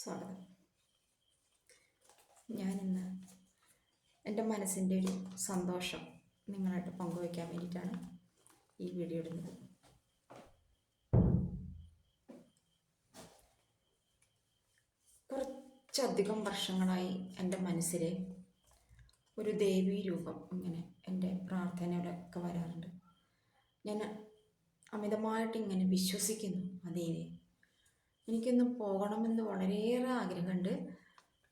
സ്വാഗതം. ഞാനിന്ന് എൻ്റെ മനസ്സിൻ്റെ ഒരു സന്തോഷം നിങ്ങളായിട്ട് പങ്കുവയ്ക്കാൻ വേണ്ടിയിട്ടാണ് ഈ വീഡിയോ ഇടുന്നത്. കുറച്ചധികം വർഷങ്ങളായി എൻ്റെ മനസ്സിൽ ഒരു ദേവീ രൂപം ഇങ്ങനെ എൻ്റെ പ്രാർത്ഥനയോടൊക്കെ വരാറുണ്ട്. ഞാൻ അമിതമായിട്ട് ഇങ്ങനെ വിശ്വസിക്കുന്നു ആ ദേവിയെ. എനിക്കൊന്ന് പോകണമെന്ന് വളരെയേറെ ആഗ്രഹമുണ്ട്.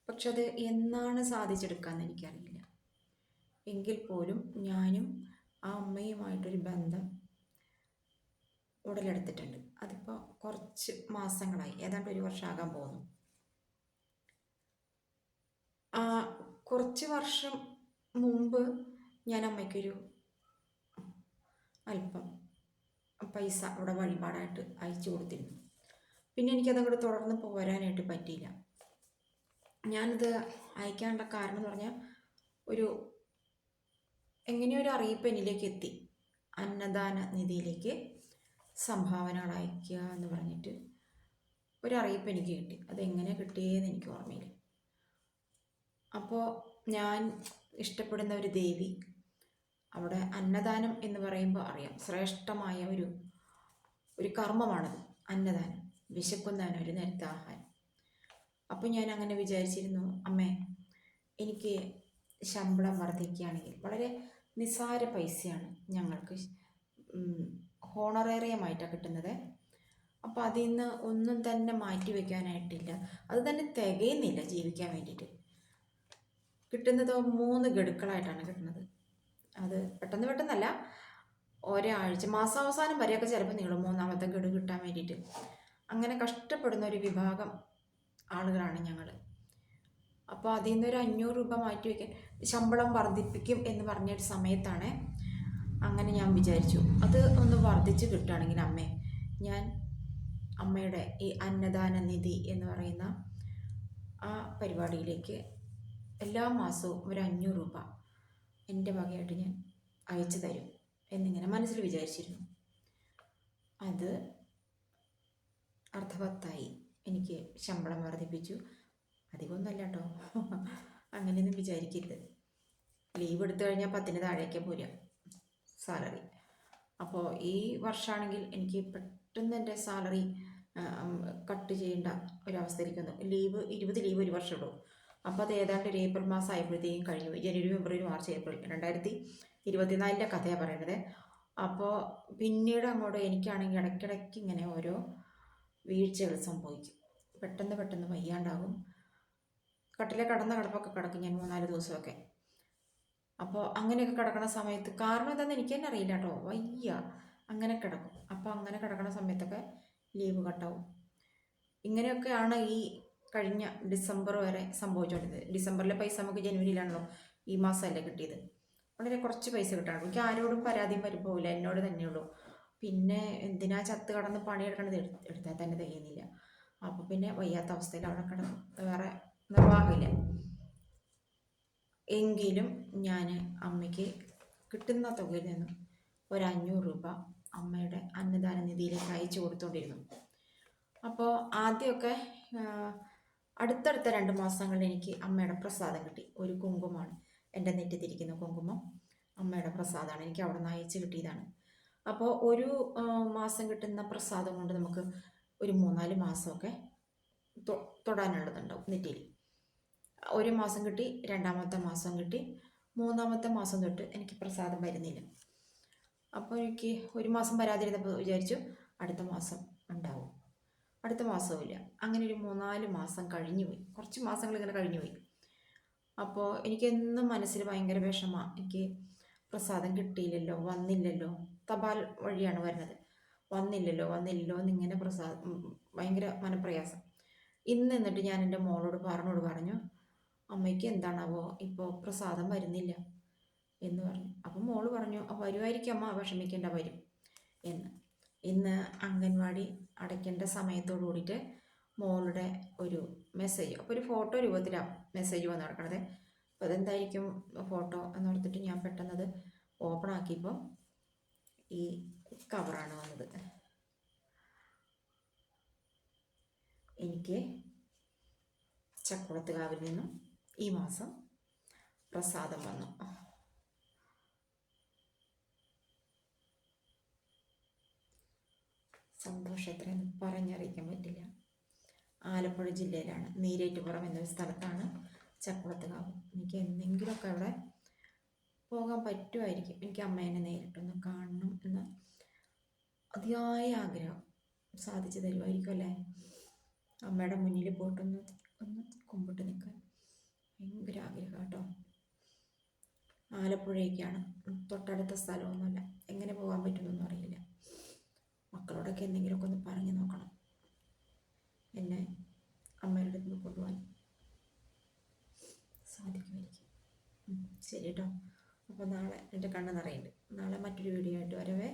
പക്ഷെ അത് എന്നാണ് സാധിച്ചെടുക്കാമെന്ന് എനിക്കറിയില്ല. എങ്കിൽ പോലും ഞാനും ആ അമ്മയുമായിട്ടൊരു ബന്ധം ഉടലെടുത്തിട്ടുണ്ട്. അതിപ്പോൾ കുറച്ച് മാസങ്ങളായി, ഏതാണ്ട് 1 വർഷമാകാൻ പോകുന്നു. കുറച്ച് വർഷം മുമ്പ് ഞാൻ അമ്മയ്ക്കൊരു അല്പം പൈസ അവിടെ വഴിപാടായിട്ട് അയച്ചു കൊടുത്തിരുന്നു. പിന്നെ എനിക്കതങ്ങോട്ട് തുടർന്ന് പോരാനായിട്ട് പറ്റിയില്ല. ഞാനത് അയക്കാനുള്ള കാരണം എന്ന് പറഞ്ഞാൽ എങ്ങനെയോ ഒരു അറിയിപ്പ് എന്നിലേക്ക് എത്തി. അന്നദാന നിധിയിലേക്ക് സംഭാവനകൾ അയക്കുക എന്ന് പറഞ്ഞിട്ട് ഒരറിയിപ്പ് എനിക്ക് കിട്ടി. അതെങ്ങനെ കിട്ടിയെന്ന് എനിക്ക് ഓർമ്മയില്ല. അപ്പോൾ ഞാൻ ഇഷ്ടപ്പെടുന്ന ഒരു ദേവി, അവിടെ അന്നദാനം എന്ന് പറയുമ്പോൾ അറിയാം, ശ്രേഷ്ഠമായ ഒരു കർമ്മമാണത് അന്നദാനം, വിശക്കുന്നവന് ഒരു നേരത്തെ ആഹാരം. അപ്പോൾ ഞാൻ അങ്ങനെ വിചാരിച്ചിരുന്നു, അമ്മേ എനിക്ക് ശമ്പളം വർദ്ധിക്കുകയാണെങ്കിൽ, വളരെ നിസ്സാര പൈസയാണ് ഞങ്ങൾക്ക് ഹോണറേറിയമായിട്ടാണ് കിട്ടുന്നത്. അപ്പോൾ അതിൽ നിന്ന് ഒന്നും തന്നെ മാറ്റി വയ്ക്കാനായിട്ടില്ല, അത് തന്നെ തികയുന്നില്ല ജീവിക്കാൻ വേണ്ടിയിട്ട്. കിട്ടുന്നത് 3 ഗഡുക്കളായിട്ടാണ് കിട്ടുന്നത്. അത് പെട്ടെന്നല്ല, ഒരാഴ്ച മാസാവസാനം വരെയൊക്കെ ചിലപ്പോൾ നീളും 3ാമത്തെ ഗഡു കിട്ടാൻ വേണ്ടിയിട്ട്. അങ്ങനെ കഷ്ടപ്പെടുന്ന ഒരു വിഭാഗം ആളുകളാണ് ഞങ്ങൾ. അപ്പോൾ അതിൽ നിന്നൊരു 500 രൂപ മാറ്റി വയ്ക്കാൻ ശമ്പളം വർദ്ധിപ്പിക്കും എന്ന് പറഞ്ഞൊരു സമയത്താണ് അങ്ങനെ ഞാൻ വിചാരിച്ചു, അത് ഒന്ന് വർദ്ധിച്ച് കിട്ടുകയാണെങ്കിൽ അമ്മേ, ഞാൻ അമ്മയുടെ ഈ അന്നദാന നിധി എന്ന് പറയുന്ന ആ പരിപാടിയിലേക്ക് എല്ലാ മാസവും ഒരു 500 രൂപ എൻ്റെ വകയായിട്ട് ഞാൻ അയച്ചു തരും എന്നിങ്ങനെ മനസ്സിൽ വിചാരിച്ചിരുന്നു. അത് അർത്ഥവത്തായി. എനിക്ക് ശമ്പളം വർദ്ധിപ്പിച്ചു. അധികമൊന്നുമല്ല കേട്ടോ, അങ്ങനെയൊന്നും വിചാരിക്കരുത്. ലീവ് എടുത്തു കഴിഞ്ഞാൽ 10ന് താഴേക്ക് പോരുക സാലറി. അപ്പോൾ ഈ വർഷമാണെങ്കിൽ എനിക്ക് പെട്ടെന്ന് എൻ്റെ സാലറി കട്ട് ചെയ്യേണ്ട ഒരവസ്ഥയിലേക്കൊന്നു. 20 ലീവ് ഒരു വർഷം ഇടും. അപ്പോൾ അത് ഏതാണ്ട് ഒരു ഏപ്രിൽ മാസം ആയപ്പോഴത്തേക്കും കഴിഞ്ഞു. ജനുവരി, ഫെബ്രുവരി, മാർച്ച്, ഏപ്രിൽ 2024 കഥയാണ് പറയുന്നത്. അപ്പോൾ പിന്നീട് അങ്ങോട്ട് എനിക്കാണെങ്കിൽ ഇടയ്ക്കിടയ്ക്ക് ഇങ്ങനെ ഓരോ വീഴ്ചകൾ സംഭവിക്കും. പെട്ടെന്ന് വയ്യാണ്ടാകും. കട്ടിലെ കിടപ്പൊക്കെ കിടക്കും ഞാൻ 3-4 ദിവസമൊക്കെ. അപ്പോൾ അങ്ങനെയൊക്കെ കിടക്കുന്ന സമയത്ത് കാരണം എന്താണെന്ന് എനിക്ക് തന്നെ അറിയില്ല കേട്ടോ, വയ്യ, അങ്ങനെ കിടക്കും. അപ്പോൾ അങ്ങനെ കിടക്കുന്ന സമയത്തൊക്കെ ലീവ് കട്ടാവും. ഇങ്ങനെയൊക്കെയാണ് ഈ കഴിഞ്ഞ ഡിസംബർ വരെ സംഭവിച്ചുകൊണ്ടിരുന്നത്. ഡിസംബറിലെ പൈസ നമുക്ക് ജനുവരിയിലാണല്ലോ, ഈ മാസമല്ലേ കിട്ടിയത്. വളരെ കുറച്ച് പൈസ കിട്ടാണ്. എനിക്ക് ആരോടും പരാതിയും പരിഭവമില്ല, എന്നോട് തന്നെയുള്ളൂ. പിന്നെ എന്തിനാ ചത്ത് കടന്ന് പണിയെടുക്കണത്, എടുത്താൽ തന്നെ തികയുന്നില്ല. അപ്പോൾ പിന്നെ വയ്യാത്ത അവസ്ഥയിൽ അവിടെ കിടക്കും, വേറെ നിർവാഹമില്ല. എങ്കിലും ഞാൻ അമ്മയ്ക്ക് കിട്ടുന്ന തുകയിൽ നിന്നും ഒരു 500 രൂപ അമ്മയുടെ അന്നദാന നിധിയിലേക്ക് അയച്ചു കൊടുത്തുകൊണ്ടിരുന്നു. അപ്പോൾ ആദ്യമൊക്കെ അടുത്തടുത്ത 2 മാസങ്ങളിൽ എനിക്ക് അമ്മയുടെ പ്രസാദം കിട്ടി. ഒരു കുങ്കുമമാണ്, എൻ്റെ നെറ്റിത്തിരിക്കുന്ന കുങ്കുമം അമ്മയുടെ പ്രസാദമാണ്, എനിക്ക് അവിടെ നിന്ന് അയച്ചു കിട്ടിയതാണ്. അപ്പോൾ ഒരു മാസം കിട്ടുന്ന പ്രസാദം കൊണ്ട് നമുക്ക് ഒരു 3-4 മാസമൊക്കെ തൊടാനുള്ളതുണ്ടാവും നെറ്റിയിൽ. 1 മാസം കിട്ടി, 2ാമത്തെ മാസം കിട്ടി, 3ാമത്തെ മാസം തൊട്ട് എനിക്ക് പ്രസാദം വരുന്നില്ല. അപ്പോൾ എനിക്ക് 1 മാസം വരാതിരുന്നപ്പോൾ വിചാരിച്ചു അടുത്ത മാസം ഉണ്ടാവും, അടുത്ത മാസവും ഇല്ല. അങ്ങനെ ഒരു 3-4 മാസം കഴിഞ്ഞുപോയി, കുറച്ച് മാസങ്ങൾ ഇങ്ങനെ കഴിഞ്ഞുപോയി. അപ്പോൾ എനിക്കെന്നും മനസ്സിൽ ഭയങ്കര വിഷമമാണ്, എനിക്ക് പ്രസാദം കിട്ടിയില്ലല്ലോ, വന്നില്ലല്ലോ. തപാൽ വഴിയാണ് വരുന്നത്, വന്നില്ലല്ലോ എന്നിങ്ങനെ ഭയങ്കര മനപ്രയാസം. എന്നിട്ട് ഞാൻ എൻ്റെ മോളോട് പറഞ്ഞു, അമ്മയ്ക്ക് എന്താണാവോ ഇപ്പോൾ പ്രസാദം വരുന്നില്ല എന്ന് പറഞ്ഞു. അപ്പം മോള് പറഞ്ഞു, വരുമായിരിക്കും അമ്മ, വിഷമിക്കേണ്ട, വരും എന്ന്. ഇന്ന് അംഗൻവാടി അടയ്ക്കേണ്ട സമയത്തോട് കൂടിയിട്ട് മോളുടെ ഒരു മെസ്സേജ്, അപ്പോൾ ഒരു ഫോട്ടോ രൂപത്തിലാണ് മെസ്സേജ് വന്ന് കിടക്കണത്. അപ്പോൾ അതെന്തായിരിക്കും ഫോട്ടോ എന്നോർത്തിട്ട് ഞാൻ പെട്ടെന്നത് ഓപ്പൺ ആക്കിയപ്പോൾ ഈ കവറാണ് വന്നത്. എനിക്ക് ചക്കുളത്തുകാവിൽ നിന്നും ഈ മാസം പ്രസാദം വന്നു. സന്തോഷം എത്രയെന്ന് പറഞ്ഞറിയിക്കാൻ പറ്റില്ല. ആലപ്പുഴ ജില്ലയിലാണ്, നീരേറ്റുപുറം എന്നൊരു സ്ഥലത്താണ് ചക്കുളത്തുകാവ്. എനിക്ക് എന്തെങ്കിലുമൊക്കെ അവിടെ പോകാൻ പറ്റുമായിരിക്കും. എനിക്ക് അമ്മേനെ നേരിട്ടൊന്ന് കാണണം എന്ന് അതിയായ ആഗ്രഹം. സാധിച്ചു തരുമായിരിക്കും അല്ലേ? അമ്മയുടെ മുന്നിൽ പോയിട്ടൊന്ന് കുമ്പിട്ട് നിൽക്കാൻ ഭയങ്കര ആഗ്രഹം കേട്ടോ. ആലപ്പുഴയൊക്കെയാണ്, തൊട്ടടുത്ത സ്ഥലമൊന്നുമല്ല. എങ്ങനെ പോകാൻ പറ്റുമെന്നൊന്നും അറിയില്ല. മക്കളോടൊക്കെ എന്തെങ്കിലുമൊക്കെ ഒന്ന് പറഞ്ഞു നോക്കണം, എന്നെ അമ്മയുടെ അടുത്ത് നിന്ന് കൊണ്ടുപോകാൻ സാധിക്കുമായിരിക്കും. ശരി കേട്ടോ. അപ്പോൾ നാളെ എൻ്റെ കണ്ണ് നിറയുന്നുണ്ട്. നാളെ മറ്റൊരു വീഡിയോ ആയിട്ട് വരവേ.